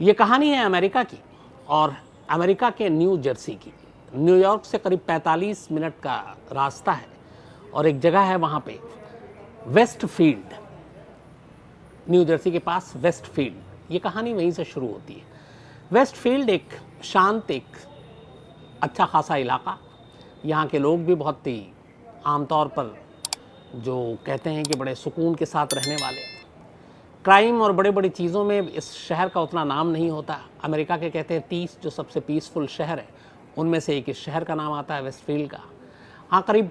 ये कहानी है अमेरिका की, और अमेरिका के न्यू जर्सी की। न्यूयॉर्क से करीब 45 मिनट का रास्ता है, और एक जगह है वहाँ पे वेस्टफील्ड, न्यू जर्सी के पास वेस्टफील्ड। ये कहानी वहीं से शुरू होती है। वेस्टफील्ड एक शांत, एक अच्छा खासा इलाका। यहाँ के लोग भी बहुत ही आमतौर पर जो कहते हैं कि बड़े सुकून के साथ रहने वाले। क्राइम और बड़ी बड़ी चीज़ों में इस शहर का उतना नाम नहीं होता। अमेरिका के कहते हैं 30 जो सबसे पीसफुल शहर है, उनमें से एक इस शहर का नाम आता है वेस्टफील्ड का। हाँ, करीब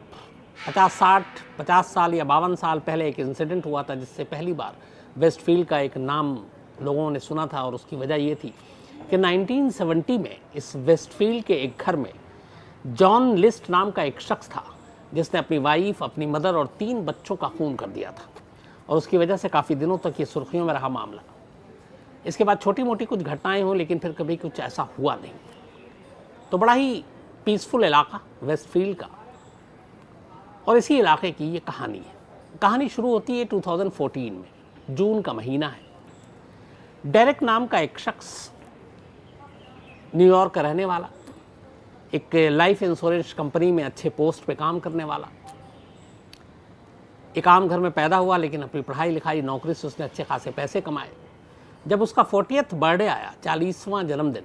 50 साल या 52 साल पहले एक इंसिडेंट हुआ था जिससे पहली बार वेस्टफील्ड का एक नाम लोगों ने सुना था, और उसकी वजह ये थी कि 1970 में इस वेस्टफील्ड के एक घर में जॉन लिस्ट नाम का एक शख्स था जिसने अपनी वाइफ, अपनी मदर और 3 बच्चों का खून कर दिया था, और उसकी वजह से काफ़ी दिनों तक ये सुर्खियों में रहा मामला। इसके बाद छोटी मोटी कुछ घटनाएं हुई, लेकिन फिर कभी कुछ ऐसा हुआ नहीं। तो बड़ा ही पीसफुल इलाका वेस्टफील्ड का, और इसी इलाके की ये कहानी है। कहानी शुरू होती है 2014 में, जून का महीना है। डेरेक नाम का एक शख्स, न्यूयॉर्क का रहने वाला, एक लाइफ इंश्योरेंस कंपनी में अच्छे पोस्ट पे काम करने वाला, एक आम घर में पैदा हुआ, लेकिन अपनी पढ़ाई लिखाई नौकरी से उसने अच्छे खासे पैसे कमाए। जब उसका 40th बर्थडे आया, 40वां जन्मदिन,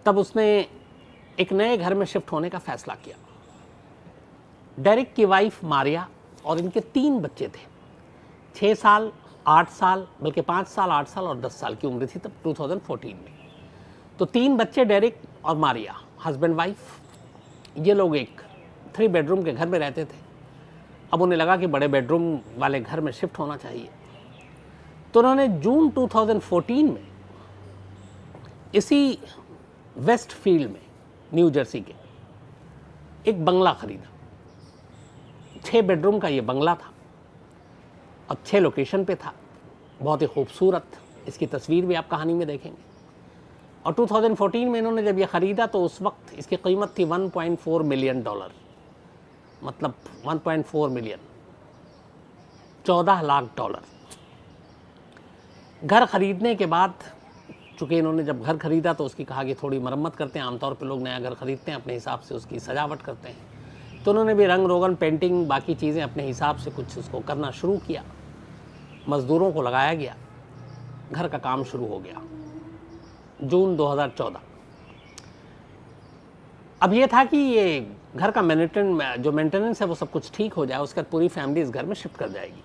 तब उसने एक नए घर में शिफ्ट होने का फैसला किया। डेरिक की वाइफ मारिया और इनके 3 बच्चे थे। 6 साल, 8 साल, बल्कि 5 साल, 8 साल और 10 साल की उम्र थी तब 2014 में। तो 3 बच्चे, डेरिक और मारिया, हस्बैंड वाइफ, ये लोग एक 3 बेडरूम के घर में रहते थे। अब उन्हें लगा कि बड़े बेडरूम वाले घर में शिफ्ट होना चाहिए, तो उन्होंने जून 2014 में इसी वेस्टफील्ड में, न्यू जर्सी के, एक बंगला खरीदा। 6 बेडरूम का ये बंगला था, और 6 लोकेशन पे था, बहुत ही खूबसूरत। इसकी तस्वीर भी आप कहानी में देखेंगे। और 2014 में इन्होंने जब ये ख़रीदा तो उस वक्त इसकी कीमत थी $1.4 मिलियन, मतलब 1.4 मिलियन, $14 लाख। घर ख़रीदने के बाद, चूँकि इन्होंने जब घर ख़रीदा तो उसकी कहा कि थोड़ी मरम्मत करते हैं। आमतौर पे लोग नया घर ख़रीदते हैं, अपने हिसाब से उसकी सजावट करते हैं। तो उन्होंने भी रंग रोगन, पेंटिंग, बाकी चीज़ें अपने हिसाब से कुछ उसको करना शुरू किया। मज़दूरों को लगाया गया, घर का काम शुरू हो गया जून 2014। अब ये था कि ये घर का मेंटेनेंस है वो सब कुछ ठीक हो जाए, उसके बाद पूरी फैमिली इस घर में शिफ्ट कर जाएगी।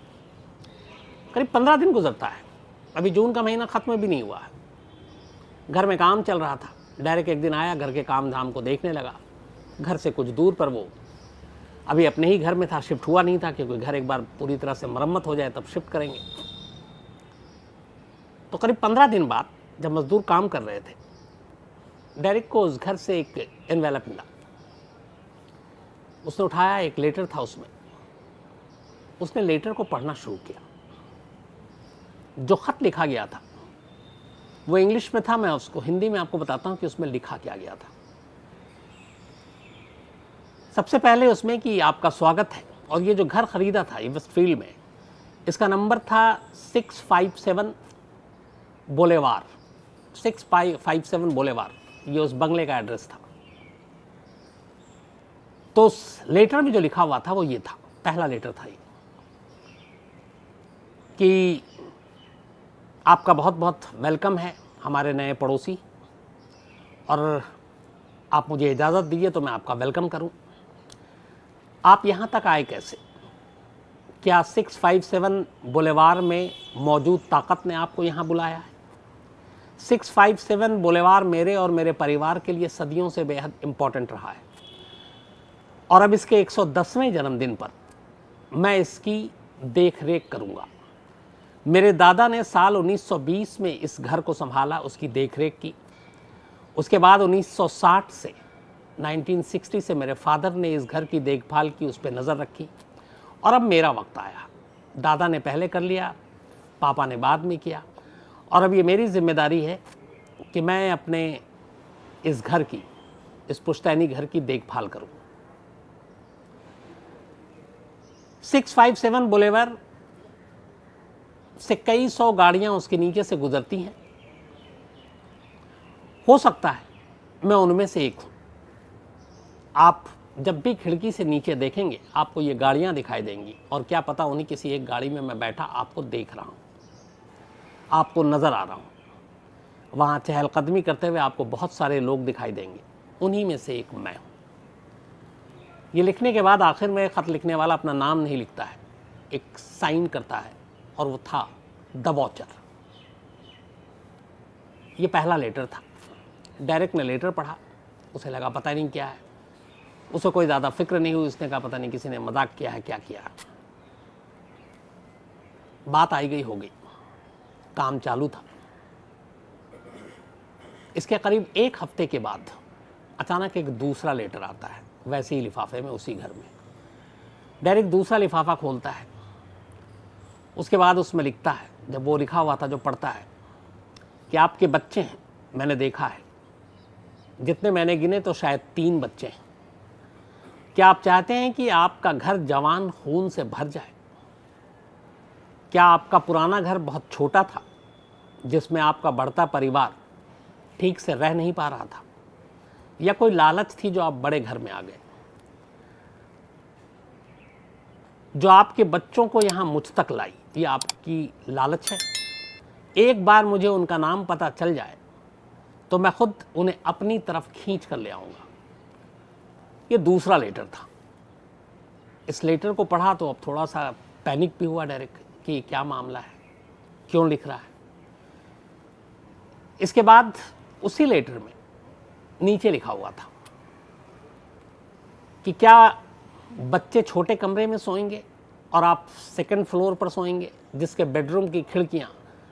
करीब 15 दिन गुजरता है, अभी जून का महीना ख़त्म भी नहीं हुआ है। घर में काम चल रहा था। डायरेक्ट एक दिन आया, घर के काम धाम को देखने लगा। घर से कुछ दूर पर वो अभी अपने ही घर में था, शिफ्ट हुआ नहीं था, क्योंकि घर एक बार पूरी तरह से मरम्मत हो जाए तब शिफ्ट करेंगे। तो करीब 15 दिन बाद जब मजदूर काम कर रहे थे, डेरिक को उस घर से एक एनवेलप मिला। उसने उठाया, एक लेटर था उसमें। उसने लेटर को पढ़ना शुरू किया। जो खत लिखा गया था वो इंग्लिश में था, मैं उसको हिंदी में आपको बताता हूं कि उसमें लिखा क्या गया था। सबसे पहले उसमें कि आपका स्वागत है, और ये जो घर खरीदा था वेस्टफील्ड में, इसका नंबर था 657 बोलेवार, 657 बोलेवार, ये उस बंगले का एड्रेस था। तो उस लेटर में जो लिखा हुआ था वो ये था, पहला लेटर था ये, कि आपका बहुत बहुत वेलकम है हमारे नए पड़ोसी, और आप मुझे इजाज़त दीजिए तो मैं आपका वेलकम करूं। आप यहाँ तक आए कैसे? क्या 657 बुलेवार में मौजूद ताकत ने आपको यहाँ बुलाया है? 657 बुलेवार मेरे और मेरे परिवार के लिए सदियों से बेहद इम्पोर्टेंट रहा है, और अब इसके 110वें जन्मदिन पर मैं इसकी देख रेख करूँगा। मेरे दादा ने साल 1920 में इस घर को संभाला, उसकी देखरेख की। उसके बाद 1960 से 1960 से मेरे फादर ने इस घर की देखभाल की, उस पर नज़र रखी, और अब मेरा वक्त आया। दादा ने पहले कर लिया, पापा ने बाद में किया, और अब ये मेरी जिम्मेदारी है कि मैं अपने इस घर की, इस पुश्तैनी घर की देखभाल करूं। 657 बुलेवार से कई 100 गाड़ियां उसके नीचे से गुजरती हैं, हो सकता है मैं उनमें से एक हूँ। आप जब भी खिड़की से नीचे देखेंगे आपको ये गाड़ियाँ दिखाई देंगी, और क्या पता उन्हीं किसी एक गाड़ी में मैं बैठा आपको देख रहा हूँ, आपको नज़र आ रहा हूँ। वहाँ चहलकदमी करते हुए आपको बहुत सारे लोग दिखाई देंगे, उन्हीं में से एक मैं हूँ। ये लिखने के बाद आखिर में ख़त लिखने वाला अपना नाम नहीं लिखता है, एक साइन करता है, और वो था द वॉचर। ये पहला लेटर था। डायरेक्ट ने लेटर पढ़ा, उसे लगा पता नहीं क्या है, उसे कोई ज़्यादा फिक्र नहीं हुई। उसने कहा पता नहीं किसी ने मजाक किया है, क्या किया। बात आई गई हो गई, काम चालू था। इसके करीब एक हफ्ते के बाद अचानक एक दूसरा लेटर आता है, वैसे ही लिफाफे में, उसी घर में। डायरेक्ट दूसरा लिफाफा खोलता है, उसके बाद उसमें लिखता है, जब वो लिखा हुआ था जो पढ़ता है, कि आपके बच्चे हैं, मैंने देखा है, जितने मैंने गिने तो शायद 3 बच्चे हैं। क्या आप चाहते हैं कि आपका घर जवान खून से भर जाए? क्या आपका पुराना घर बहुत छोटा था, जिसमें आपका बढ़ता परिवार ठीक से रह नहीं पा रहा था, या कोई लालच थी जो आप बड़े घर में आ गए? जो आपके बच्चों को यहां मुझ तक लाई, ये आपकी लालच है? एक बार मुझे उनका नाम पता चल जाए तो मैं खुद उन्हें अपनी तरफ खींच कर ले आऊंगा। ये दूसरा लेटर था। इस लेटर को पढ़ा तो अब थोड़ा सा पैनिक भी हुआ डायरेक्ट कि क्या मामला है, क्यों लिख रहा है। इसके बाद उसी लेटर में नीचे लिखा हुआ था कि क्या बच्चे छोटे कमरे में सोएंगे और आप सेकंड फ्लोर पर सोएंगे, जिसके बेडरूम की खिड़कियां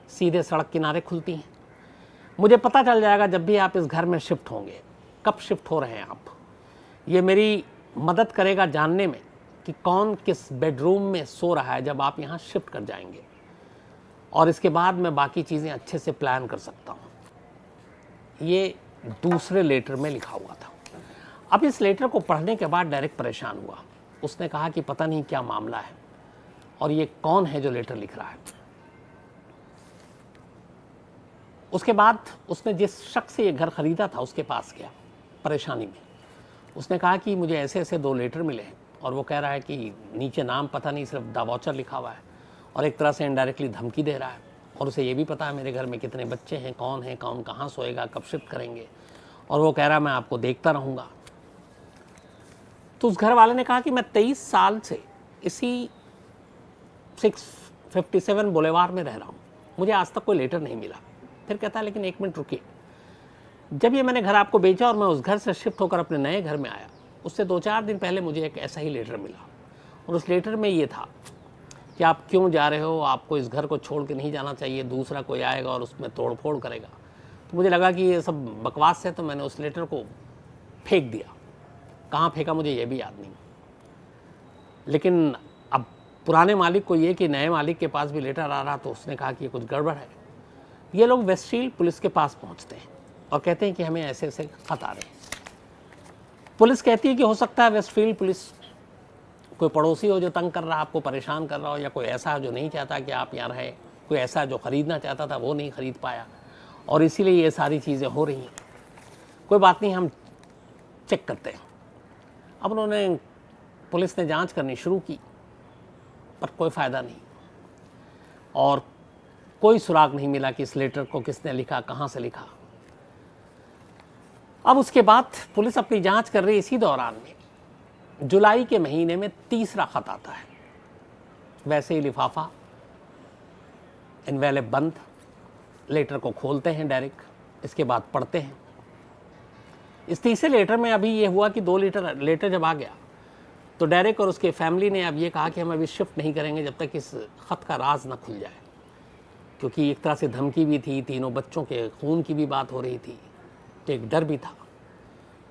सीधे सड़क किनारे खुलती हैं। मुझे पता चल जाएगा जब भी आप इस घर में शिफ्ट होंगे। कब शिफ्ट हो रहे हैं आप, ये मेरी मदद करेगा जानने में कि कौन किस बेडरूम में सो रहा है जब आप यहाँ शिफ्ट कर जाएंगे, और इसके बाद मैं बाकी चीज़ें अच्छे से प्लान कर सकता हूँ। ये दूसरे लेटर में लिखा हुआ था। अब इस लेटर को पढ़ने के बाद डायरेक्ट परेशान हुआ। उसने कहा कि पता नहीं क्या मामला है, और ये कौन है जो लेटर लिख रहा है। उसके बाद उसने जिस शख्स से ये घर खरीदा था उसके पास गया परेशानी में। उसने कहा कि मुझे ऐसे ऐसे 2 लेटर मिले हैं, और वो कह रहा है कि नीचे नाम पता नहीं, सिर्फ द वॉचर लिखा हुआ है, और एक तरह से इनडायरेक्टली धमकी दे रहा है, और उसे ये भी पता है मेरे घर में कितने बच्चे हैं, कौन कहाँ सोएगा, कब शिफ्ट करेंगे, और वो कह रहा है मैं आपको देखता रहूँगा। तो उस घर वाले ने कहा कि मैं 23 साल से इसी 657 बुलेवार में रह रहा हूँ, मुझे आज तक कोई लेटर नहीं मिला। फिर कहता है लेकिन 1 मिनट रुकिए, जब ये मैंने घर आपको बेचा और मैं उस घर से शिफ्ट होकर अपने नए घर में आया, उससे 2-4 दिन पहले मुझे एक ऐसा ही लेटर मिला, और उस लेटर में ये था कि आप क्यों जा रहे हो, आपको इस घर को छोड़ के नहीं जाना चाहिए, दूसरा कोई आएगा और उसमें तोड़ फोड़ करेगा। तो मुझे लगा कि ये सब बकवास है, तो मैंने उस लेटर को फेंक दिया। कहाँ फेंका मुझे ये भी याद नहीं। लेकिन अब पुराने मालिक को ये कि नए मालिक के पास भी लेटर आ रहा, तो उसने कहा कि ये कुछ गड़बड़ है। ये लोग वेस्टफील्ड पुलिस के पास पहुंचते हैं और कहते हैं कि हमें ऐसे ऐसे खत आ रहे हैं। पुलिस कहती है कि हो सकता है वेस्टफील्ड पुलिस कोई पड़ोसी हो जो तंग कर रहा है, आपको परेशान कर रहा हो, या कोई ऐसा जो नहीं चाहता कि आप यहाँ रहें, कोई ऐसा जो ख़रीदना चाहता था वो नहीं ख़रीद पाया, और इसीलिए ये सारी चीज़ें हो रही हैं। कोई बात नहीं, हम चेक करते हैं। अब उन्होंने, पुलिस ने जांच करनी शुरू की, पर कोई फ़ायदा नहीं, और कोई सुराग नहीं मिला कि इस लेटर को किसने लिखा, कहाँ से लिखा। अब उसके बाद पुलिस अपनी जांच कर रही, इसी दौरान में जुलाई के महीने में तीसरा खत आता है। वैसे ही लिफाफा, एनवेलप बंद, लेटर को खोलते हैं डायरेक्ट, इसके बाद पढ़ते हैं। इस तीसरे लेटर में अभी ये हुआ कि 2 लेटर जब आ गया तो डायरेक्ट और उसके फैमिली ने अब ये कहा कि हम अभी शिफ्ट नहीं करेंगे जब तक इस खत का राज न खुल जाए, क्योंकि एक तरह से धमकी भी थी, तीनों बच्चों के खून की भी बात हो रही थी, तो एक डर भी था।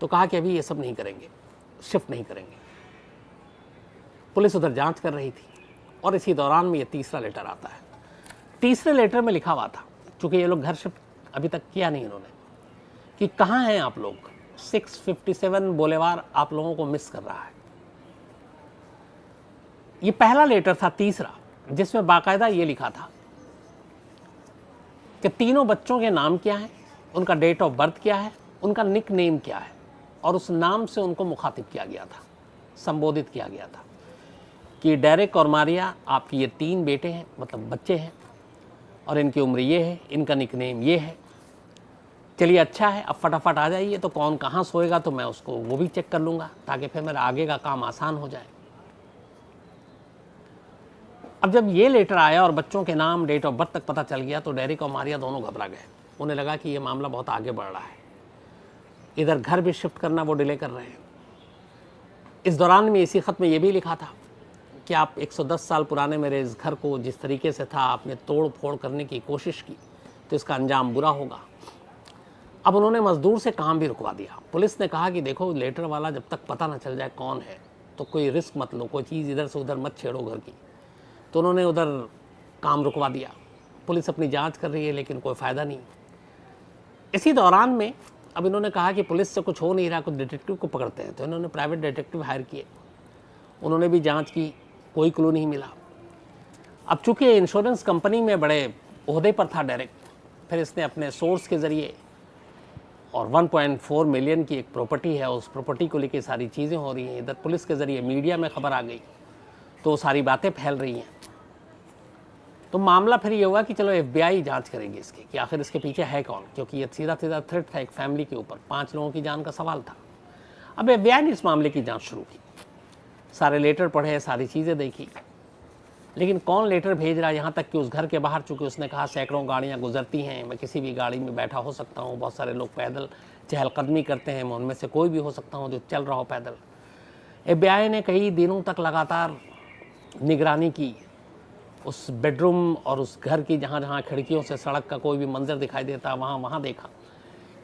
तो कहा कि अभी ये सब नहीं करेंगे, शिफ्ट नहीं करेंगे। पुलिस उधर जांच कर रही थी, और इसी दौरान में ये तीसरा लेटर आता है। तीसरे लेटर में लिखा हुआ था, चूँकि ये लोग घर शिफ्ट अभी तक किया नहीं इन्होंने, कि कहाँ हैं आप लोग, 657 बुलेवार आप लोगों को मिस कर रहा है। ये पहला लेटर था, तीसरा, जिसमें बाकायदा ये लिखा था कि तीनों बच्चों के नाम क्या हैं, उनका डेट ऑफ बर्थ क्या है, उनका निक नेम क्या है, और उस नाम से उनको मुखातिब किया गया था, संबोधित किया गया था कि डेरेक और मारिया, आपकी ये 3 बेटे हैं, मतलब बच्चे हैं, और इनकी उम्र ये है, इनका निक नेम ये है। चलिए अच्छा है, अब फटाफट आ जाइए, तो कौन कहाँ सोएगा तो मैं उसको वो भी चेक कर लूँगा, ताकि फिर मेरा आगे का काम आसान हो जाए। अब जब ये लेटर आया और बच्चों के नाम, डेट ऑफ बर्थ तक पता चल गया, तो डेरिक और मारिया दोनों घबरा गए। उन्हें लगा कि ये मामला बहुत आगे बढ़ रहा है, इधर घर भी शिफ्ट करना वो डिले कर रहे हैं। इस दौरान में इसी ख़त में ये भी लिखा था कि आप 110 साल पुराने मेरे इस घर को जिस तरीके से था आपने तोड़ फोड़ करने की कोशिश की, तो इसका अंजाम बुरा होगा। अब उन्होंने मजदूर से काम भी रुकवा दिया। पुलिस ने कहा कि देखो, लेटर वाला जब तक पता न चल जाए कौन है, तो कोई रिस्क मत लो, कोई चीज़ इधर से उधर मत छेड़ो घर की। तो उन्होंने उधर काम रुकवा दिया। पुलिस अपनी जांच कर रही है, लेकिन कोई फ़ायदा नहीं। इसी दौरान में अब इन्होंने कहा कि पुलिस से कुछ हो नहीं रहा, कुछ डिटेक्टिव को पकड़ते हैं। तो इन्होंने प्राइवेट डिटेक्टिव हायर किए। उन्होंने भी जांच की, कोई क्लू नहीं मिला। अब चूंकि इंश्योरेंस कंपनी में बड़े ओहदे पर था डेरेक, फिर इसने अपने सोर्स के ज़रिए, और 1.4 मिलियन की एक प्रॉपर्टी है, उस प्रॉपर्टी को लेकर सारी चीज़ें हो रही हैं। इधर पुलिस के ज़रिए मीडिया में खबर आ गई, तो सारी बातें फैल रही हैं। तो मामला फिर ये हुआ कि चलो FBI जांच करेगी इसकी, कि आखिर इसके पीछे है कौन, क्योंकि ये सीधा सीधा थ्रेट था एक फैमिली के ऊपर, 5 लोगों की जान का सवाल था। अब FBI ने इस मामले की जांच शुरू की, सारे लेटर पढ़े, सारी चीज़ें देखी, लेकिन कौन लेटर भेज रहा है, यहाँ तक कि उस घर के बाहर, चूँकि उसने कहा सैकड़ों गाड़ियाँ गुजरती हैं, मैं किसी भी गाड़ी में बैठा हो सकता हूँ, बहुत सारे लोग पैदल चहलकदमी करते हैं, मैं उनमें से कोई भी हो सकता हूँ जो चल रहा हो पैदल। FBI ने कई दिनों तक लगातार निगरानी की उस बेडरूम और उस घर की, जहाँ जहाँ खिड़कियों से सड़क का कोई भी मंजर दिखाई देता, वहाँ देखा,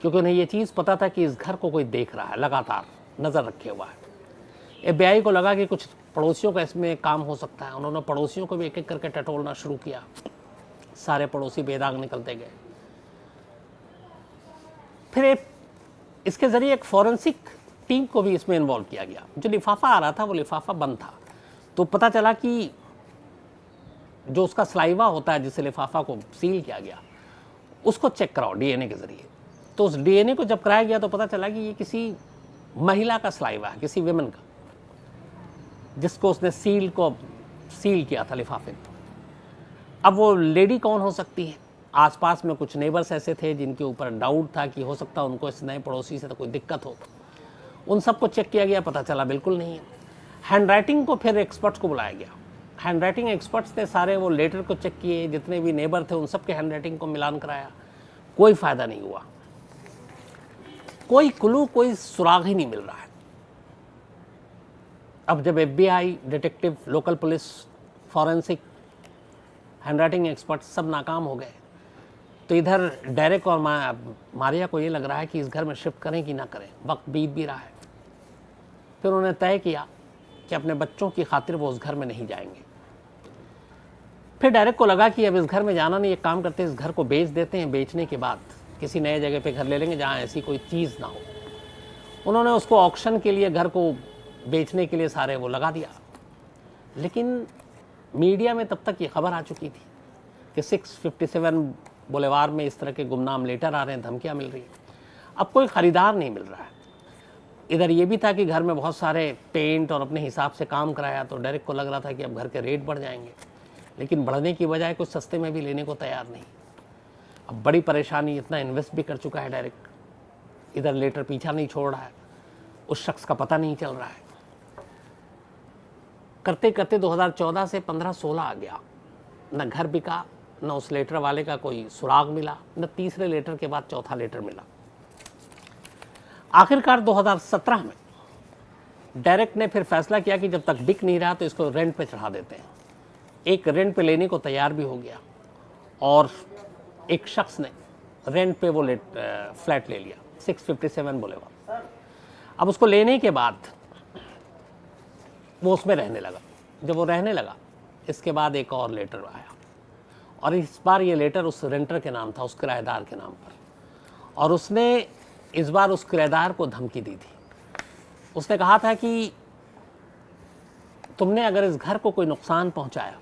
क्योंकि उन्हें ये चीज़ पता था कि इस घर को कोई देख रहा है, लगातार नज़र रखे हुआ है। FBI को लगा कि कुछ पड़ोसियों का इसमें काम हो सकता है। उन्होंने पड़ोसियों को भी एक एक करके टटोलना शुरू किया। सारे पड़ोसी बेदाग निकलते गए। फिर इसके ज़रिए एक फॉरेंसिक टीम को भी इसमें इन्वॉल्व किया गया। जो लिफाफा आ रहा था वो लिफाफा बंद था, तो पता चला कि जो उसका सलाइवा होता है, जिससे लिफाफा को सील किया गया, उसको चेक कराओ DNA के ज़रिए। तो उस DNA को जब कराया गया तो पता चला कि ये किसी महिला का सलाइवा है, किसी विमेन का, जिसको उसने सील किया था लिफाफे को। अब वो लेडी कौन हो सकती है? आसपास में कुछ नेबर्स ऐसे थे जिनके ऊपर डाउट था कि हो सकता है उनको इस नए पड़ोसी से तो कोई दिक्कत हो। उन सबको चेक किया गया, पता चला बिल्कुल नहीं है। हैंडराइटिंग को फिर एक्सपर्ट्स को बुलाया गया। हैंडराइटिंग एक्सपर्ट्स ने सारे वो लेटर को चेक किए, जितने भी नेबर थे उन सब के हैंडराइटिंग को मिलान कराया, कोई फ़ायदा नहीं हुआ। कोई क्लू, कोई सुराग ही नहीं मिल रहा है। अब जब FBI, detective, local police, forensic, handwriting expert सब नाकाम हो गए, तो इधर डेरेक और मारिया को ये लग रहा है कि इस घर में शिफ्ट करें कि ना करें। वक्त बीत भी रहा है। फिर उन्होंने तय किया कि अपने बच्चों की खातिर वो उस घर में नहीं जाएंगे। फिर डेरेक को लगा कि अब इस घर में जाना नहीं, एक काम करते हैं, इस घर को बेच देते हैं, बेचने के बाद किसी नए जगह पे घर ले लेंगे जहाँ ऐसी कोई चीज़ ना हो। उन्होंने उसको ऑक्शन के लिए, घर को बेचने के लिए सारे वो लगा दिया। लेकिन मीडिया में तब तक ये खबर आ चुकी थी कि 657 बुलेवार में इस तरह के गुमनाम लेटर आ रहे हैं, धमकियाँ मिल रही हैं। अब कोई ख़रीदार नहीं मिल रहा है। इधर ये भी था कि घर में बहुत सारे पेंट और अपने हिसाब से काम कराया, तो डेरेक को लग रहा था कि अब घर के रेट बढ़ जाएंगे, लेकिन बढ़ने की बजाय कुछ सस्ते में भी लेने को तैयार नहीं। अब बड़ी परेशानी, इतना इन्वेस्ट भी कर चुका है डेरेक, इधर लेटर पीछा नहीं छोड़ रहा है, उस शख्स का पता नहीं चल रहा है। करते करते 2014 से 15-16 आ गया, न घर बिका, न उस लेटर वाले का कोई सुराग मिला, न तीसरे लेटर के बाद चौथा लेटर मिला। आखिरकार 2017 में डेरेक ने फिर फैसला किया कि जब तक बिक नहीं रहा तो इसको रेंट पे चढ़ा देते हैं। एक रेंट पे लेने को तैयार भी हो गया, और एक शख्स ने रेंट पे वो फ्लैट ले लिया, 657 बुलेवार। अब उसको लेने के बाद वो उसमें रहने लगा। जब वो रहने लगा, इसके बाद एक और लेटर आया, और इस बार ये लेटर उस रेंटर के नाम था, उस किराएदार के नाम पर। और उसने इस बार उस किराएदार को धमकी दी थी। उसने कहा था कि तुमने अगर इस घर को कोई नुकसान पहुंचाया,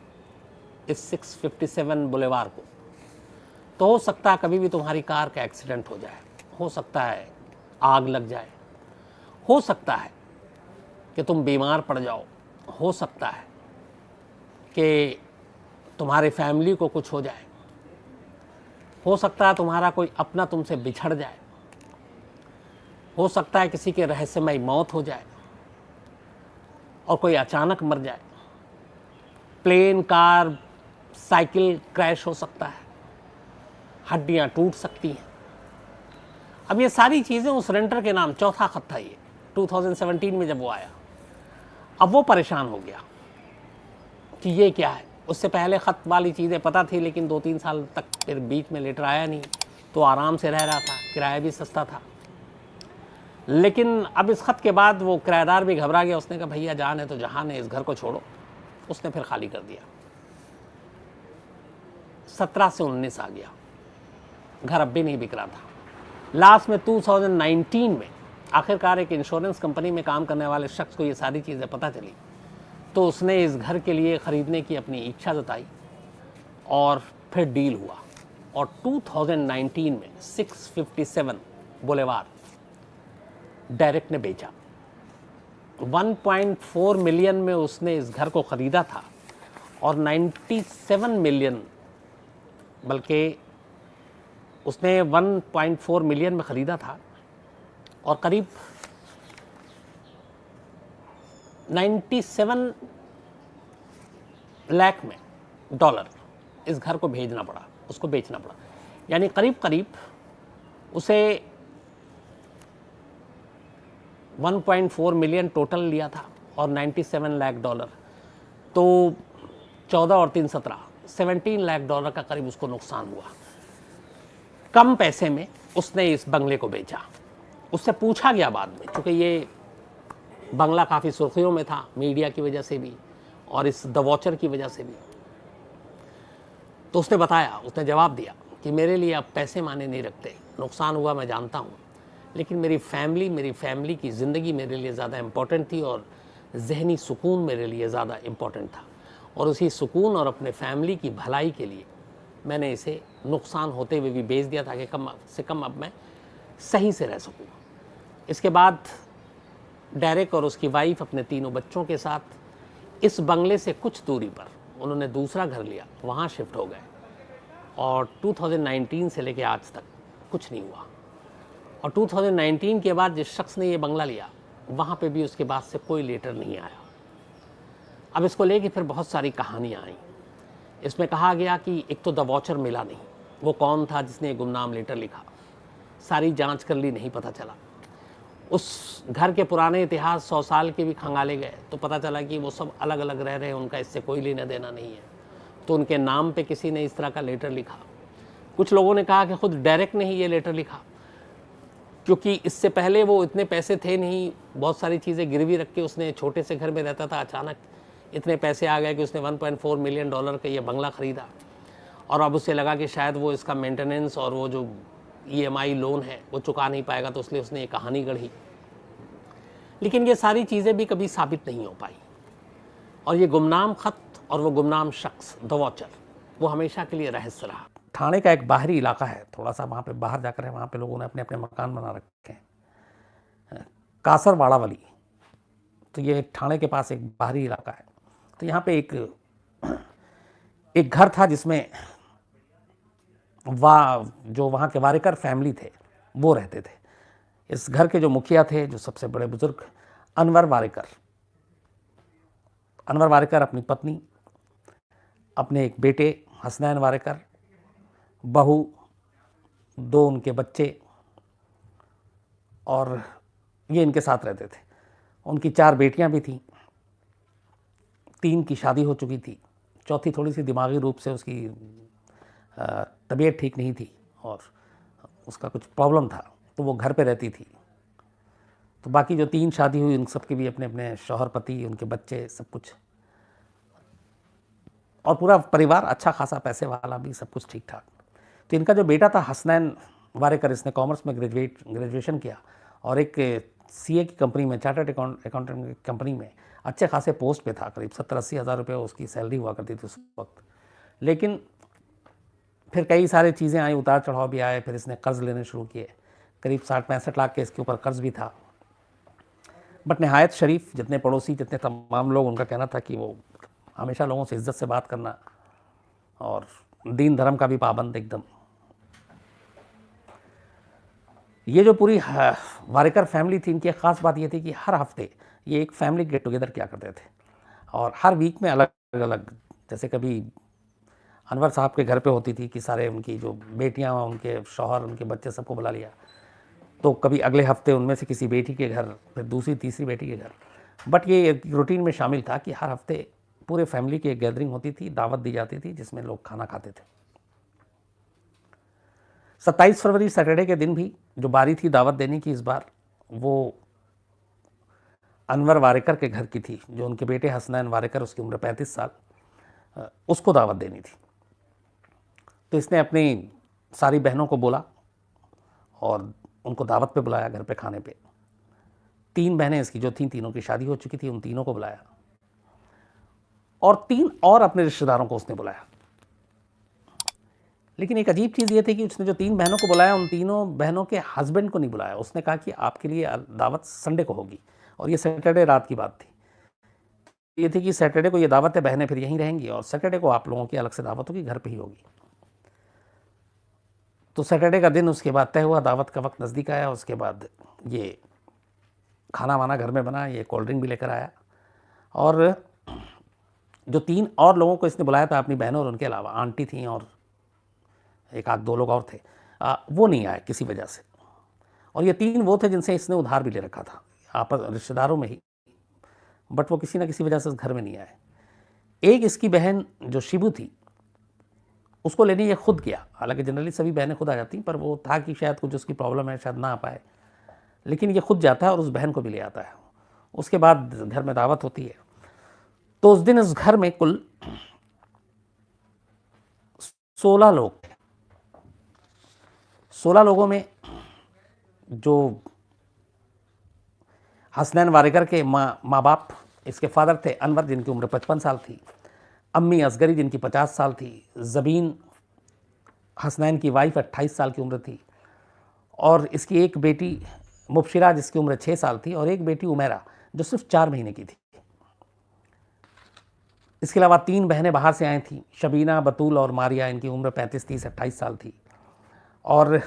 इस 657 बुलेवार को, तो हो सकता है कभी भी तुम्हारी कार का एक्सीडेंट हो जाए, हो सकता है आग लग जाए, हो सकता है कि तुम बीमार पड़ जाओ, हो सकता है कि तुम्हारे फैमिली को कुछ हो जाए, हो सकता है तुम्हारा कोई अपना तुमसे बिछड़ जाए, हो सकता है किसी के रहस्यमय मौत हो जाए और कोई अचानक मर जाए, प्लेन, कार, साइकिल क्रैश हो सकता है, हड्डियां टूट सकती हैं। अब ये सारी चीज़ें उस रेंटर के नाम, चौथा खत था ये 2017 में जब वो आया। अब वो परेशान हो गया कि ये क्या है। उससे पहले ख़त वाली चीज़ें पता थी, लेकिन 2-3 साल तक फिर बीच में लेटर आया नहीं, तो आराम से रह रहा था, किराया भी सस्ता था। लेकिन अब इस ख़त के बाद वो किराएदार भी घबरा गया। उसने कहा भैया जान है तो जहान है, इस घर को छोड़ो। उसने फिर खाली कर दिया। 17 से 19 आ गया, घर अब भी नहीं बिक रहा था। लास्ट में 2019 में आखिरकार एक इंश्योरेंस कंपनी में काम करने वाले शख्स को ये सारी चीज़ें पता चली, तो उसने इस घर के लिए ख़रीदने की अपनी इच्छा जताई और फिर डील हुआ। और 2019 में 657 बुलेवार डायरेक्ट ने बेचा। 1.4 मिलियन में उसने इस घर को ख़रीदा था और 97 मिलियन, बल्कि उसने 1.4 मिलियन में ख़रीदा था और करीब 97 लाख में डॉलर इस घर को भेजना पड़ा, उसको बेचना पड़ा। यानी करीब करीब उसे 1.4 मिलियन टोटल लिया था और 97 लाख डॉलर, तो 14 और 3 17 17 लाख डॉलर का करीब उसको नुकसान हुआ। कम पैसे में उसने इस बंगले को बेचा। उससे पूछा गया बाद में, चूँकि ये बंगला काफ़ी सुर्खियों में था मीडिया की वजह से भी और इस द वॉचर की वजह से भी, तो उसने बताया, उसने जवाब दिया कि मेरे लिए अब पैसे माने नहीं रखते, नुकसान हुआ मैं जानता हूँ, लेकिन मेरी फैमिली की ज़िंदगी मेरे लिए ज़्यादा इम्पोर्टेंट थी और जहनी सुकून मेरे लिए ज़्यादा इम्पोर्टेंट था, और उसी सुकून और अपने फैमिली की भलाई के लिए मैंने इसे नुकसान होते हुए भी बेच दिया ताकि कम से कम अब मैं सही से रह सकूँ। इसके बाद डेरेक और उसकी वाइफ अपने तीनों बच्चों के साथ इस बंगले से कुछ दूरी पर उन्होंने दूसरा घर लिया, वहाँ शिफ्ट हो गए और 2019 से लेकर आज तक कुछ नहीं हुआ। और 2019 के बाद जिस शख्स ने ये बंगला लिया वहाँ पे भी उसके बाद से कोई लेटर नहीं आया। अब इसको लेके फिर बहुत सारी कहानियाँ आई। इसमें कहा गया कि एक तो द वॉचर मिला नहीं, वो कौन था जिसने गुमनाम लेटर लिखा, सारी जांच कर ली, नहीं पता चला। उस घर के पुराने इतिहास 100 साल के भी खंगाले गए तो पता चला कि वो सब अलग अलग रह रहे हैं, उनका इससे कोई लेना देना नहीं है। तो उनके नाम पे किसी ने इस तरह का लेटर लिखा। कुछ लोगों ने कहा कि खुद डायरेक्ट ने ही ये लेटर लिखा, क्योंकि इससे पहले वो इतने पैसे थे नहीं, बहुत सारी चीज़ें गिरवी रख के उसने छोटे से घर में रहता था, अचानक इतने पैसे आ गए कि उसने 1.4 मिलियन डॉलर का ये बंगला ख़रीदा और अब उसे लगा कि शायद वो इसका मेंटेनेंस और वो जो EMI लोन है वो चुका नहीं पाएगा, तो इसलिए उसने ये कहानी गढ़ी। लेकिन ये सारी चीज़ें भी कभी साबित नहीं हो पाई और ये गुमनाम ख़त और वो गुमनाम शख्स द वॉचर वो हमेशा के लिए रहस्य रहा। ठाणे का एक बाहरी इलाका है, थोड़ा सा वहाँ पे बाहर जाकर है, वहाँ पे लोगों ने अपने अपने मकान बना रखे हैं, कासरवाड़ावली। तो ये ठाणे के पास एक बाहरी इलाका है। तो यहाँ पे एक घर था जिसमें जो वहाँ के वारेकर फैमिली थे वो रहते थे। इस घर के जो मुखिया थे, जो सबसे बड़े बुजुर्ग, अनवर वारेकर अपनी पत्नी, अपने एक बेटे हसनैन वारेकर, बहू, 2 उनके बच्चे, और ये इनके साथ रहते थे। उनकी 4 बेटियां भी थीं, 3 की शादी हो चुकी थी, चौथी थोड़ी सी दिमागी रूप से उसकी तबीयत ठीक नहीं थी और उसका कुछ प्रॉब्लम था, तो वो घर पे रहती थी। तो बाकी जो 3 शादी हुई उन सब के भी अपने अपने शौहर, पति, उनके बच्चे, सब कुछ, और पूरा परिवार अच्छा खासा पैसे वाला भी, सब कुछ ठीक ठाक। तो इनका जो बेटा था हसनैन वारेकर, इसने कॉमर्स में ग्रेजुएशन किया और एक CA की कंपनी में, चार्टर्ड अकाउंटेंट की कंपनी में अच्छे खासे पोस्ट पे था, करीब 70-80 हज़ार रुपये उसकी सैलरी हुआ करती थी उस वक्त। लेकिन फिर कई सारी चीज़ें आई, उतार चढ़ाव भी आए, फिर इसने कर्ज़ लेने शुरू किए, करीब 60-65 लाख के इसके ऊपर कर्ज़ भी था। बट नहायत शरीफ, जितने पड़ोसी जितने तमाम लोग, उनका कहना था कि वो हमेशा लोगों से इज्जत से बात करना और दीन धर्म का भी पाबंद एकदम। ये जो पूरी वारेकर फैमिली थी, इनकी एक ख़ास बात ये थी कि हर हफ्ते ये एक फैमिली गेट टुगेदर किया करते थे और हर वीक में अलग अलग, जैसे कभी अनवर साहब के घर पे होती थी कि सारे उनकी जो बेटियां, उनके शौहर, उनके बच्चे सबको बुला लिया, तो कभी अगले हफ्ते उनमें से किसी बेटी के घर, फिर दूसरी तीसरी बेटी के घर। बट ये एक रूटीन में शामिल था कि हर हफ्ते पूरे फैमिली की एक गैदरिंग होती थी, दावत दी जाती थी जिसमें लोग खाना खाते थे। 27 फरवरी सैटरडे के दिन भी जो बारी थी दावत देने की, इस बार वो अनवर वारेकर के घर की थी, जो उनके बेटे हसनैन वारेकर, उसकी उम्र 35 साल, उसको दावत देनी थी। तो इसने अपनी सारी बहनों को बोला और उनको दावत पे बुलाया, घर पे खाने पे। 3 बहनें इसकी जो थीं, तीनों की शादी हो चुकी थी, उन तीनों को बुलाया और 3 और अपने रिश्तेदारों को उसने बुलाया। लेकिन एक अजीब चीज़ ये थी कि उसने जो 3 बहनों को बुलाया, उन तीनों बहनों के हस्बैंड को नहीं बुलाया। उसने कहा कि आपके लिए दावत संडे को होगी, और ये सैटरडे रात की बात थी। ये थी कि सैटरडे को ये दावत है, बहनें फिर यहीं रहेंगी और सैटरडे को आप लोगों की अलग से दावत होगी, घर पे ही होगी। तो सैटरडे का दिन उसके बाद तय हुआ, दावत का वक्त नज़दीक आया। उसके बाद ये खाना वाना घर में बना, ये कोल्ड ड्रिंक भी लेकर आया और जो 3 और लोगों को इसने बुलाया था अपनी बहनों और उनके अलावा, आंटी थी और एक आध 2 लोग और थे, वो नहीं आए किसी वजह से। और ये 3 वो थे जिनसे इसने उधार भी ले रखा था आपस रिश्तेदारों में ही, बट वो किसी ना किसी वजह से उस घर में नहीं आए। एक इसकी बहन जो शिबू थी, उसको लेने ये खुद गया। हालांकि जनरली सभी बहनें खुद आ जाती, पर वो था कि शायद कुछ उसकी प्रॉब्लम है, शायद ना आ पाए, लेकिन ये खुद जाता है और उस बहन को भी ले आता है। उसके बाद घर में दावत होती है। तो उस दिन इस घर में कुल 16 लोग थे। 16 लोगों में जो हसनैन वारेकर के माँ बाप, इसके फादर थे अनवर, जिनकी उम्र 55 साल थी, अम्मी असगरी जिनकी 50 साल थी, ज़बीन हसनैन की वाइफ 28 साल की उम्र थी, और इसकी एक बेटी मुबशिरा जिसकी उम्र 6 साल थी, और एक बेटी उमेरा जो सिर्फ 4 महीने की थी। इसके अलावा 3 बहनें बाहर से आई थीं, शबीना, बतूल और मारिया, इनकी उम्र 35, 30, 28 साल थी, और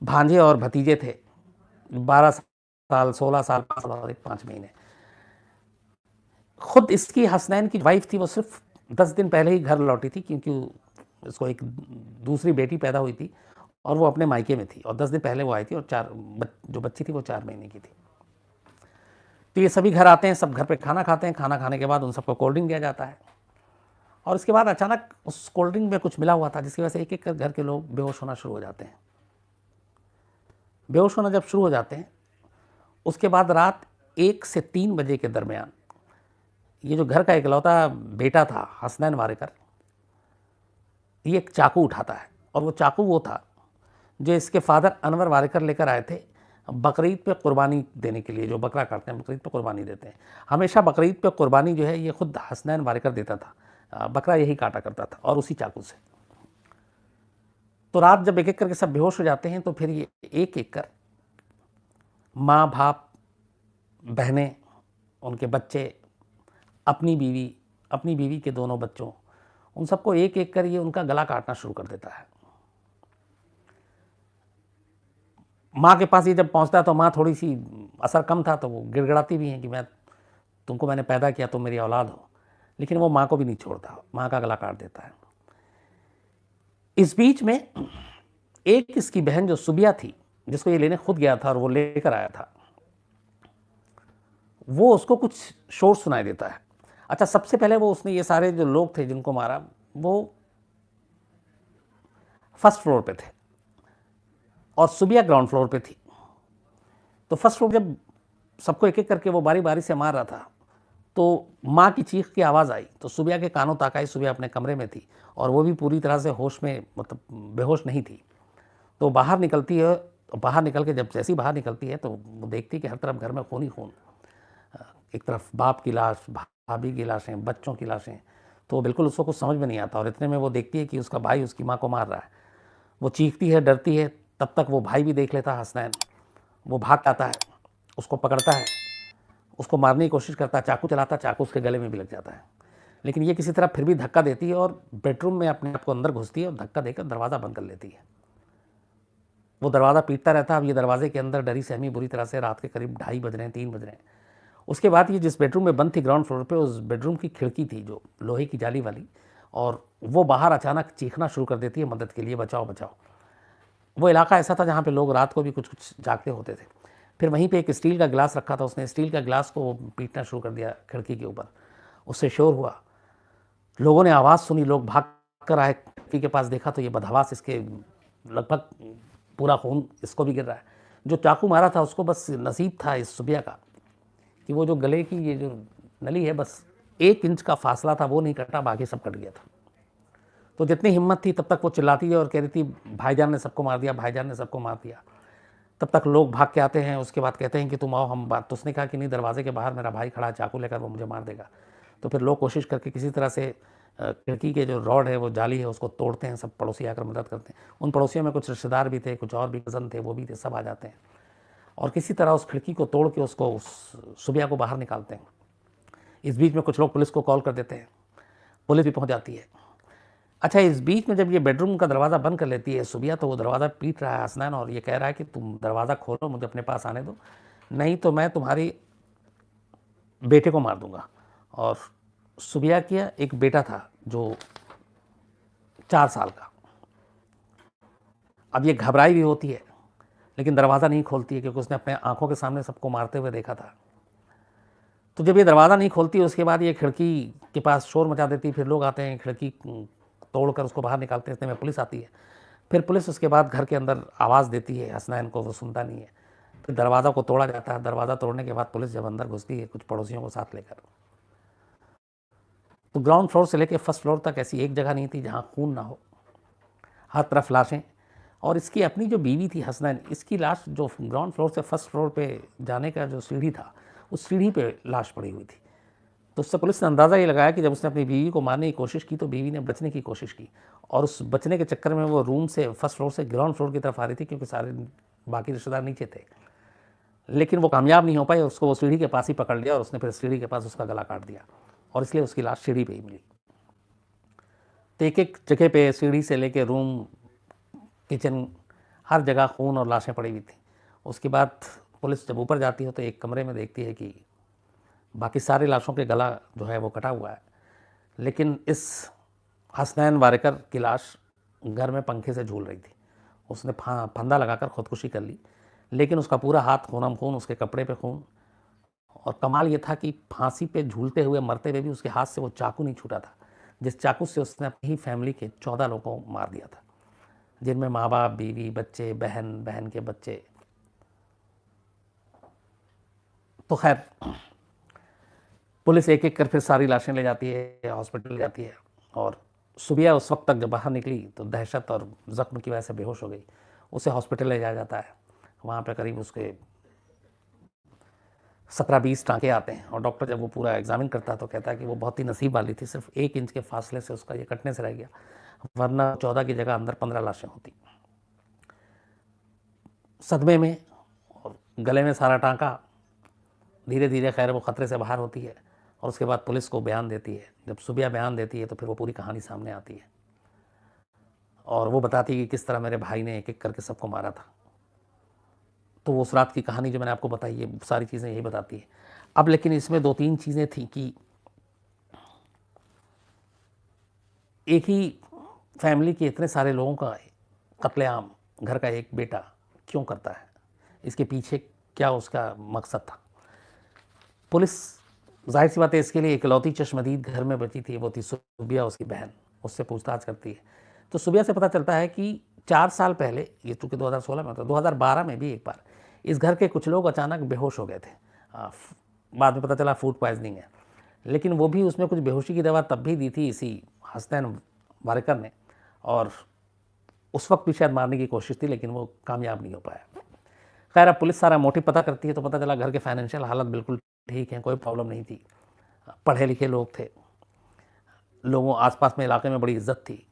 भांजे और भतीजे थे 12 साल, 16 साल, 5 साल और 5 महीने। खुद इसकी हसनैन की वाइफ थी, वो सिर्फ 10 दिन पहले ही घर लौटी थी, क्योंकि इसको एक दूसरी बेटी पैदा हुई थी और वो अपने मायके में थी, और 10 दिन पहले वो आई थी, और जो बच्ची थी वो 4 महीने की थी। तो ये सभी घर आते हैं, सब घर पे खाना खाते हैं। खाना खाने के बाद उन सबको कोल्ड ड्रिंक दिया जाता है, और इसके बाद अचानक उस कोल्ड ड्रिंक में कुछ मिला हुआ था, जिसकी वजह से एक एक कर घर के लोग बेहोश होना शुरू हो जाते हैं। बेहोश होना जब शुरू हो जाते हैं, उसके बाद रात 1 से 3 बजे के दरमियान ये जो घर का इकलौता बेटा था हसनैन वारेकर, ये एक चाकू उठाता है, और वो चाकू वो था जो इसके फादर अनवर वारेकर लेकर आए थे बकरीद पे कुर्बानी देने के लिए। जो बकरा काटते हैं, बकरीद पे कुर्बानी देते हैं, हमेशा बकरीद पे कुर्बानी जो है ये खुद हसनैन वारेकर देता था। बकरा यही काटा करता था, और उसी चाकू से। तो रात जब एक एक करके सब बेहोश हो जाते हैं, तो फिर ये एक एक कर माँ, बाप, बहनें, उनके बच्चे, अपनी बीवी के दोनों बच्चों, उन सबको एक एक कर ये उनका गला काटना शुरू कर देता है। माँ के पास ये जब पहुंचता है तो माँ थोड़ी सी असर कम था, तो वो गिड़गिड़ाती भी हैं कि तुमको मैंने पैदा किया, तुम मेरी औलाद हो, लेकिन वो माँ को भी नहीं छोड़ता, माँ का गला काट देता है। इस बीच में एक इसकी बहन जो सुबिया थी, जिसको ये लेने खुद गया था और वो लेकर आया था, वो उसको कुछ शोर सुनाई देता है। अच्छा, सबसे पहले वो उसने ये सारे जो लोग थे जिनको मारा, वो फर्स्ट फ्लोर पे थे और सुबिया ग्राउंड फ्लोर पे थी। तो फर्स्ट फ्लोर जब सबको एक एक करके वो बारी बारी से मार रहा था, तो माँ की चीख की आवाज़ आई, तो सुबिया के कानों तक आई। सुबिया अपने कमरे में थी और वो भी पूरी तरह से होश में, मतलब बेहोश नहीं थी। तो बाहर निकलती है, बाहर निकल के जब जैसी बाहर निकलती है, तो वो देखती है कि हर तरफ घर में खून ही खून। एक तरफ बाप की लाश, भाभी की लाशें, बच्चों की लाशें। तो बिल्कुल उसको कुछ समझ में नहीं आता, और इतने में वो देखती है कि उसका भाई उसकी माँ को मार रहा है। वो चीखती है, डरती है, तब तक वो भाई भी देख लेता है हसनैन। वो भाग आता है, उसको पकड़ता है, उसको मारने की कोशिश करता है, चाकू चलाता है, चाकू उसके गले में भी लग जाता है। लेकिन ये किसी तरह फिर भी धक्का देती है और बेडरूम में अपने आप को अंदर घुसती है और धक्का देकर दरवाज़ा बंद कर लेती है। वो दरवाज़ा पीटता रहता है। अब ये दरवाजे के अंदर डरी सहमी बुरी तरह से, रात के करीब 2:30 बज रहे हैं, 3 बज रहे हैं। उसके बाद ये जिस बेडरूम में बंद थी ग्राउंड फ्लोर पे, उस बेडरूम की खिड़की थी जो लोहे की जाली वाली, और वो बाहर अचानक चीखना शुरू कर देती है मदद के लिए, बचाओ बचाओ। वो इलाका ऐसा था जहाँ पे लोग रात को भी कुछ कुछ जागते होते थे। फिर वहीं पे एक स्टील का गिलास रखा था, उसने स्टील का गिलास को पीटना शुरू कर दिया खिड़की के ऊपर। उससे शोर हुआ, लोगों ने आवाज़ सुनी, लोग भाग कर आए, खिड़की के पास देखा तो ये बदहवास, इसके लगभग पूरा खून इसको भी गिर रहा है। जो चाकू मारा था उसको बस नसीब था इस सुबिया का कि वो जो गले की ये जो नली है, बस 1 इंच का फासला था, वो नहीं कटा, बाकी सब कट गया था। तो जितनी हिम्मत थी तब तक वो चिल्लाती है और कह रही थी भाईजान ने सबको मार दिया, भाईजान ने सबको मार दिया। तब तक लोग भाग के आते हैं, उसके बाद कहते हैं कि तुम आओ हम बात। तो उसने कहा कि नहीं, दरवाजे के बाहर मेरा भाई खड़ा है चाकू लेकर, वो मुझे मार देगा। तो फिर लोग कोशिश करके किसी तरह से खिड़की के जो रॉड है, वो जाली है, उसको तोड़ते हैं। सब पड़ोसी आकर मदद करते हैं। उन पड़ोसियों में कुछ रिश्तेदार भी थे, कुछ और भी कज़न थे, वो भी थे, सब आ जाते हैं और किसी तरह उस खिड़की को तोड़ के उसको, उस सुबिया को बाहर निकालते हैं। इस बीच में कुछ लोग पुलिस को कॉल कर देते हैं, पुलिस भी पहुंच जाती है। अच्छा, इस बीच में जब ये बेडरूम का दरवाज़ा बंद कर लेती है सुबिया, तो वो दरवाज़ा पीट रहा है हसनैन और ये कह रहा है कि तुम दरवाज़ा खोलो, मुझे अपने पास आने दो, नहीं तो मैं तुम्हारी बेटे को मार दूंगा। और सुबिया का एक बेटा था जो 4 साल का। अब ये घबराई भी होती है लेकिन दरवाज़ा नहीं खोलती है, क्योंकि उसने अपने आंखों के सामने सबको मारते हुए देखा था। तो जब ये दरवाज़ा नहीं खोलती, उसके बाद ये खिड़की के पास शोर मचा देती, फिर लोग आते हैं, खिड़की तोड़कर उसको बाहर निकालते हैं। इतने में पुलिस आती है। फिर पुलिस उसके बाद घर के अंदर आवाज़ देती है हसनैन को, वो सुनता नहीं है। फिर दरवाज़ा को तोड़ा जाता है। दरवाज़ा तोड़ने के बाद पुलिस जब अंदर घुसती है कुछ पड़ोसियों को साथ लेकर, तो ग्राउंड फ्लोर से लेकर फर्स्ट फ्लोर तक ऐसी एक जगह नहीं थी जहाँ खून ना हो, हर तरफ लाशें। और इसकी अपनी जो बीवी थी हसनैन, इसकी लाश जो ग्राउंड फ्लोर से फर्स्ट फ्लोर पे जाने का जो सीढ़ी था, उस सीढ़ी पे लाश पड़ी हुई थी। तो उससे पुलिस ने अंदाज़ा ये लगाया कि जब उसने अपनी बीवी को मारने की कोशिश की तो बीवी ने बचने की कोशिश की, और उस बचने के चक्कर में वो रूम से फर्स्ट फ्लोर से ग्राउंड फ्लोर की तरफ आ रही थी, क्योंकि सारे बाकी रिश्तेदार नीचे थे। लेकिन वो कामयाब नहीं हो पाई, उसको वो सीढ़ी के पास ही पकड़ लिया और उसने फिर सीढ़ी के पास उसका गला काट दिया, और इसलिए उसकी लाश सीढ़ी पे ही मिली। तो एक एक जगह पे, सीढ़ी से लेके रूम, किचन, हर जगह खून और लाशें पड़ी हुई थी। उसके बाद पुलिस जब ऊपर जाती है तो एक कमरे में देखती है कि बाकी सारी लाशों के गला जो है वो कटा हुआ है, लेकिन इस हसनैन वारेकर की लाश घर में पंखे से झूल रही थी। उसने फंदा लगाकर खुदकुशी कर ली, लेकिन उसका पूरा हाथ खूनम खून, उसके कपड़े पे खून। और कमाल ये था कि फांसी पे झूलते हुए, मरते हुए भी उसके हाथ से वो चाकू नहीं छूटा था, जिस चाकू से उसने अपनी ही फैमिली के 14 लोगों को मार दिया था, जिनमें माँ बाप, बीवी, बच्चे, बहन, बहन के बच्चे। तो खैर पुलिस एक एक कर फिर सारी लाशें ले जाती है, हॉस्पिटल ले जाती है। और सुबिया उस वक्त तक जब बाहर निकली तो दहशत और ज़ख्म की वजह से बेहोश हो गई। उसे हॉस्पिटल ले जाया जाता है। वहाँ पे करीब उसके 17-20 टाँके आते हैं, और डॉक्टर जब वो पूरा एग्जामिन करता है तो कहता है कि वो बहुत ही नसीब वाली थी, सिर्फ 1 इंच के फासले से उसका ये कटने से रह गया, वरना 14 की जगह अंदर 15 लाशें होती। सदमे में और गले में सारा टाँका, धीरे धीरे खैर वो ख़तरे से बाहर होती है, और उसके बाद पुलिस को बयान देती है। जब सुबिया बयान देती है तो फिर वो पूरी कहानी सामने आती है, और वो बताती है कि किस तरह मेरे भाई ने एक एक करके सबको मारा था। तो उस रात की कहानी जो मैंने आपको बताई, ये सारी चीज़ें यही बताती है। अब लेकिन इसमें 2-3 चीज़ें थी कि एक ही फैमिली के इतने सारे लोगों का कत्लेआम घर का एक बेटा क्यों करता है, इसके पीछे क्या उसका मकसद था। पुलिस, जाहिर सी बात है, इसके लिए इकलौती चश्मदीद घर में बची थी, वो थी सुबिया, उसकी बहन। उससे पूछताछ करती है तो सुबिया से पता चलता है कि 4 साल पहले, ये चूँकि 2016 में होता, 2012 में भी एक बार इस घर के कुछ लोग अचानक बेहोश हो गए थे। बाद में पता चला फूड पॉइजनिंग है, लेकिन वो भी, उसमें कुछ बेहोशी की दवा तब भी दी थी इसी हसनैन वारेकर ने, और उस वक्त भी शायद मारने की कोशिश थी, लेकिन वो कामयाब नहीं हो पाया। खैर अब पुलिस सारा मोटिव पता करती है तो पता चला घर के फाइनेंशियल हालत बिल्कुल ठीक है, कोई प्रॉब्लम नहीं थी, पढ़े लिखे लोग थे। लोगों आसपास में इलाके में बड़ी इज्जत थी।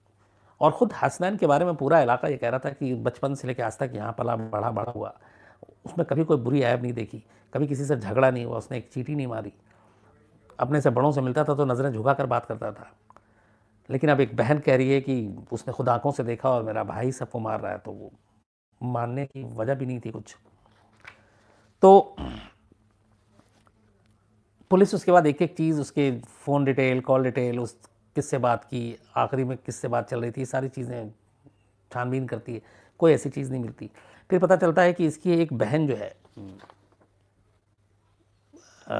और ख़ुद हसनैन के बारे में पूरा इलाका ये कह रहा था कि बचपन से लेकर आज तक यहाँ पला बड़ा बड़ा हुआ, उसमें कभी कोई बुरी ऐब नहीं देखी, कभी किसी से झगड़ा नहीं हुआ, उसने एक चींटी नहीं मारी, अपने से बड़ों से मिलता था तो नज़रें झुका कर बात करता था। लेकिन अब एक बहन कह रही है कि उसने खुद आंखों से देखा और मेरा भाई सबको मार रहा है, तो वो मानने की वजह भी नहीं थी कुछ। तो पुलिस उसके बाद एक एक चीज़, उसके फ़ोन डिटेल, कॉल डिटेल, उस किससे बात की, आखिरी में किससे बात चल रही थी, सारी चीज़ें छानबीन करती है, कोई ऐसी चीज़ नहीं मिलती। फिर पता चलता है कि इसकी एक बहन जो है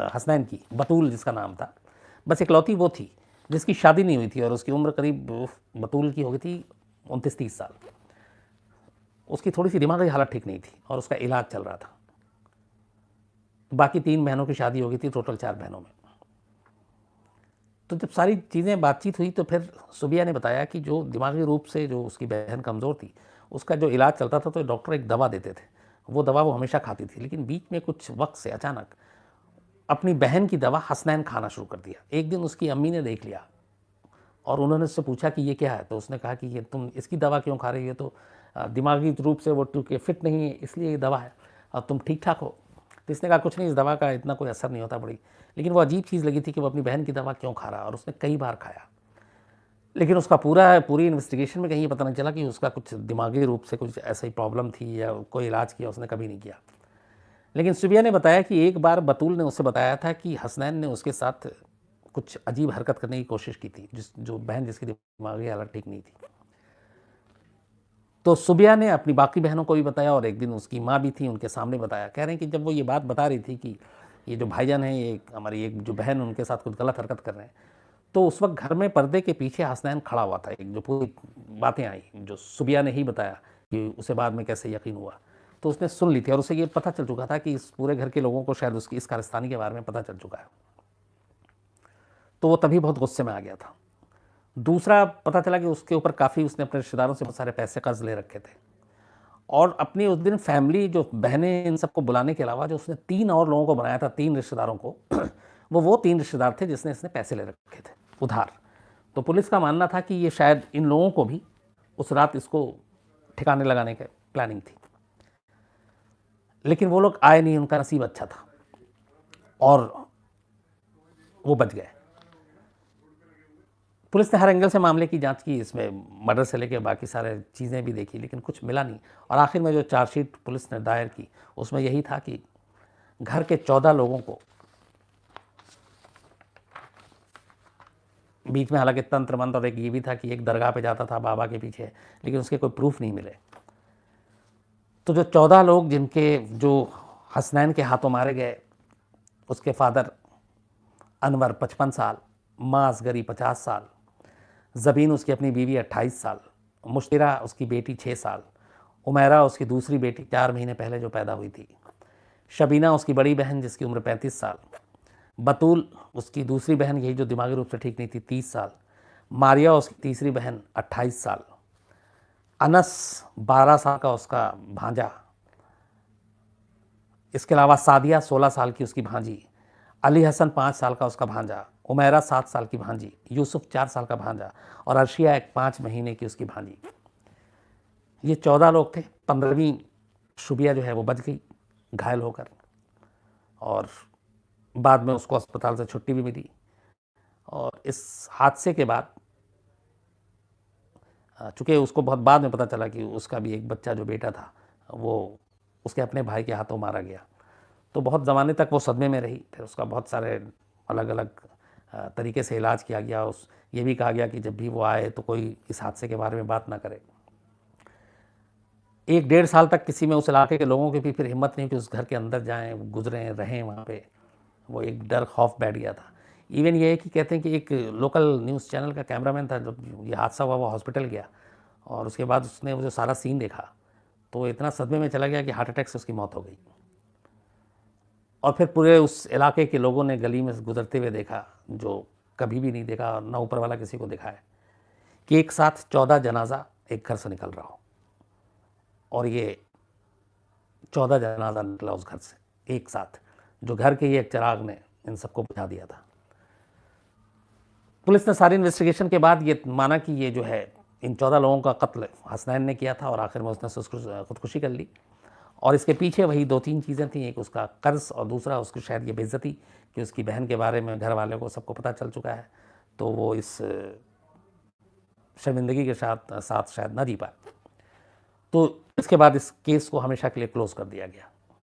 हसनैन की, बतूल जिसका नाम था, बस इकलौती वो थी जिसकी शादी नहीं हुई थी और उसकी उम्र करीब, बतूल की हो गई थी 29-30 साल। उसकी थोड़ी सी दिमागी हालत ठीक नहीं थी और उसका इलाज चल रहा था। बाकी 3 बहनों की शादी हो गई थी, टोटल 4 बहनों में। तो जब सारी चीज़ें बातचीत हुई तो फिर सुबिया ने बताया कि जो दिमागी रूप से जो उसकी बहन कमज़ोर थी, उसका जो इलाज चलता था तो डॉक्टर एक दवा देते थे, वो दवा वो हमेशा खाती थी। लेकिन बीच में कुछ वक्त से अचानक अपनी बहन की दवा हसनैन खाना शुरू कर दिया। एक दिन उसकी अम्मी ने देख लिया और उन्होंने उससे पूछा कि ये क्या है, तो उसने कहा कि ये तुम इसकी दवा क्यों खा रही हो, तो दिमागी रूप से वो क्योंकि फिट नहीं है इसलिए ये दवा है, और तुम ठीक ठाक हो। तो इसने कहा कुछ नहीं, इस दवा का इतना कोई असर नहीं होता बड़ी। लेकिन वो अजीब चीज़ लगी थी कि वो अपनी बहन की दवा क्यों खा रहा है, और उसने कई बार खाया। लेकिन उसका पूरी इन्वेस्टिगेशन में कहीं ये पता नहीं चला कि उसका कुछ दिमागी रूप से कुछ ऐसा ही प्रॉब्लम थी या कोई इलाज किया उसने कभी नहीं किया। लेकिन सुबिया ने बताया कि एक बार बतूल ने उससे बताया था कि हसनैन ने उसके साथ कुछ अजीब हरकत करने की कोशिश की थी, जो बहन जिसकी दिमागी हालत ठीक नहीं थी। तो सुबिया ने अपनी बाकी बहनों को भी बताया और एक दिन उसकी माँ भी थी, उनके सामने बताया। कह रहे हैं कि जब वो ये बात बता रही थी कि ये जो भाईजान हैं, ये हमारी एक जो बहन, उनके साथ कुछ गलत हरकत कर रहे हैं, तो उस वक्त घर में पर्दे के पीछे हसनैन खड़ा हुआ था। एक जो पूरी बातें आई, जो सुबिया ने ही बताया कि उसे बाद में कैसे यकीन हुआ, तो उसने सुन ली थी और उसे ये पता चल चुका था कि इस पूरे घर के लोगों को शायद उसकी इस कारस्तानी के बारे में पता चल चुका है। तो वो तभी बहुत गुस्से में आ गया था। दूसरा, पता चला कि उसके ऊपर काफ़ी उसने अपने रिश्तेदारों से बहुत सारे पैसे कर्ज ले रखे थे, और अपनी उस दिन फैमिली जो बहनें इन सबको बुलाने के अलावा जो उसने 3 और लोगों को बनाया था, 3 रिश्तेदारों को वो 3 रिश्तेदार थे जिसने इसने पैसे ले रखे थे उधार। तो पुलिस का मानना था कि ये शायद इन लोगों को भी उस रात इसको ठिकाने लगाने की प्लानिंग थी। लेकिन वो लोग आए नहीं, उनका नसीब अच्छा था और वो बच गए। पुलिस ने हर एंगल से मामले की जांच की, इसमें मर्डर से लेकर बाकी सारे चीज़ें भी देखी, लेकिन कुछ मिला नहीं। और आखिर में जो चार्जशीट पुलिस ने दायर की उसमें यही था कि घर के 14 लोगों को, बीच में हालांकि तंत्र मंत्र और एक ये भी था कि एक दरगाह पे जाता था बाबा के पीछे, लेकिन उसके कोई प्रूफ नहीं मिले। तो जो 14 लोग जिनके जो हसनैन के हाथों मारे गए, उसके फादर अनवर 55 साल, माँ असगरी 50 साल, ज़बीन उसकी अपनी बीवी 28 साल, मुश्तिरा उसकी बेटी 6 साल, उमैरा उसकी दूसरी बेटी 4 महीने पहले जो पैदा हुई थी, शबीना उसकी बड़ी बहन जिसकी उम्र 35 साल, बतूल उसकी दूसरी बहन यही जो दिमागी रूप से ठीक नहीं थी 30 साल, मारिया उसकी तीसरी बहन 28 साल, अनस 12 साल का उसका भांजा, इसके अलावा सादिया 16 साल की उसकी भांजी, अली हसन 5 साल का उसका भांजा, उमैरा 7 साल की भांजी, यूसुफ 4 साल का भांजा और अर्शिया एक 5 महीने की उसकी भांजी। ये 14 लोग थे। 15वीं शुबिया जो है वो बच गई घायल होकर, और बाद में उसको अस्पताल से छुट्टी भी मिली। और इस हादसे के बाद, चूँकि उसको बहुत बाद में पता चला कि उसका भी एक बच्चा जो बेटा था वो उसके अपने भाई के हाथों मारा गया, तो बहुत ज़माने तक वो सदमे में रही। फिर उसका बहुत सारे अलग अलग तरीके से इलाज किया गया। ये भी कहा गया कि जब भी वो आए तो कोई इस हादसे के बारे में बात ना करे। 1-1.5 साल तक किसी में उस इलाके के लोगों की भी फिर हिम्मत नहीं कि उस घर के अंदर जाएं, गुजरें, रहें वहाँ पे। वो एक डर खौफ बैठ गया था। इवन ये है कि कहते हैं कि एक लोकल न्यूज़ चैनल का कैमरामैन था, जब ये हादसा हुआ वो हॉस्पिटल गया और उसके बाद उसने वो जो सारा सीन देखा तो इतना सदमे में चला गया कि हार्ट अटैक से उसकी मौत हो गई। और फिर पूरे उस इलाके के लोगों ने गली में गुजरते हुए देखा, जो कभी भी नहीं देखा और ना ऊपर वाला किसी को देखा है, कि एक साथ 14 जनाजा एक घर से निकल रहा हो। और ये 14 जनाजा निकला उस घर से एक साथ, जो घर के ही एक चिराग ने इन सबको बुझा दिया था। पुलिस ने सारी इन्वेस्टिगेशन के बाद ये माना कि ये जो है इन 14 लोगों का कत्ल हसनैन ने किया था और आखिर में उसने खुदकुशी कर ली। और इसके पीछे वही 2-3 चीज़ें थी, एक उसका कर्ज और दूसरा उसकी शायद ये बेइज्जती कि उसकी बहन के बारे में घर वालों को सबको पता चल चुका है, तो वो इस शर्मिंदगी के साथ शायद ना जी पाए। तो इसके बाद इस केस को हमेशा के लिए क्लोज कर दिया गया।